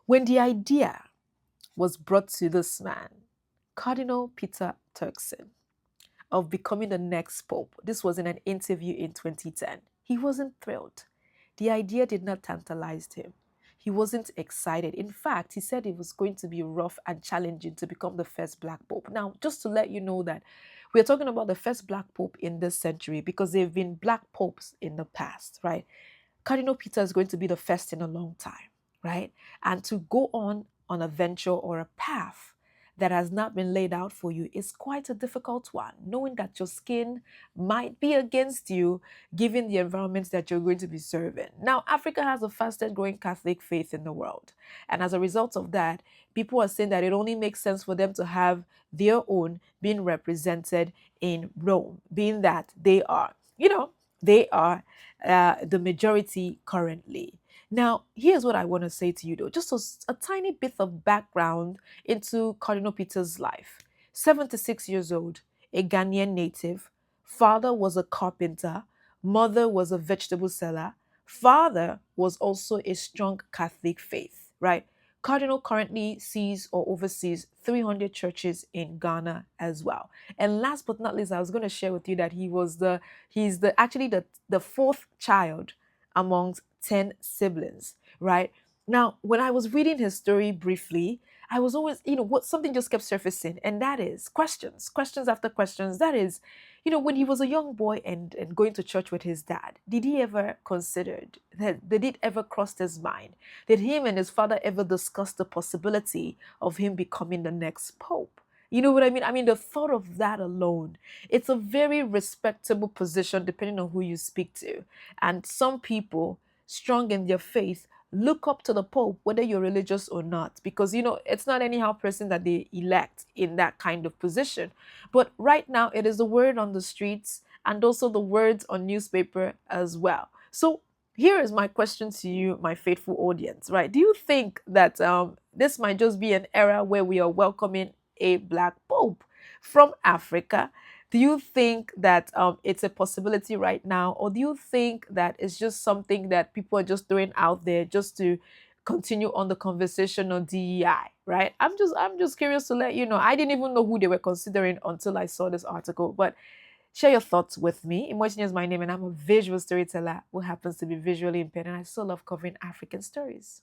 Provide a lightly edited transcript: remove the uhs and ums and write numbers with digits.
When the idea was brought to this man, Cardinal Peter Turkson, of becoming the next pope, this was in an interview in 2010, he wasn't thrilled. The idea did not tantalize him. He wasn't excited. In fact, he said it was going to be rough and challenging to become the first black pope. Now, just to let you know that we're talking about the first black pope in this century because there have been black popes in the past, right? Cardinal Peter is going to be the first in a long time, right? And to go on a venture or a path that has not been laid out for you is quite a difficult one, knowing that your skin might be against you given the environments that you're going to be serving. Now, Africa has the fastest growing Catholic faith in the world. And as a result of that, people are saying that it only makes sense for them to have their own being represented in Rome, being that they are the majority currently. Now, here's what I want to say to you though, just a tiny bit of background into Cardinal Peter's life. 76 years old, a Ghanaian native. Father was a carpenter, mother was a vegetable seller. Father was also a strong Catholic faith, right? Cardinal currently sees or oversees 300 churches in Ghana as well. And last but not least, I was going to share with you that he's the fourth child amongst 10 siblings, right? Now, when I was reading his story briefly, I was always, what something just kept surfacing, and that is questions after questions. That is, when he was a young boy and going to church with his dad, did he ever considered that? Did it ever cross his mind? Did him and his father ever discuss the possibility of him becoming the next pope? You know what I mean? I mean, the thought of that alone, it's a very respectable position depending on who you speak to. And some people, strong in their faith, look up to the Pope, whether you're religious or not, because it's not anyhow person that they elect in that kind of position. But right now, it is the word on the streets and also the words on newspaper as well. So here is my question to you, my faithful audience, right? Do you think that this might just be an era where we are welcoming a black Pope from Africa? Do you think that it's a possibility right now, or do you think that it's just something that people are just throwing out there just to continue on the conversation on DEI? Right? I'm just curious to let you know. I didn't even know who they were considering until I saw this article. But share your thoughts with me. Emotion is my name, and I'm a visual storyteller who happens to be visually impaired, and I still love covering African stories.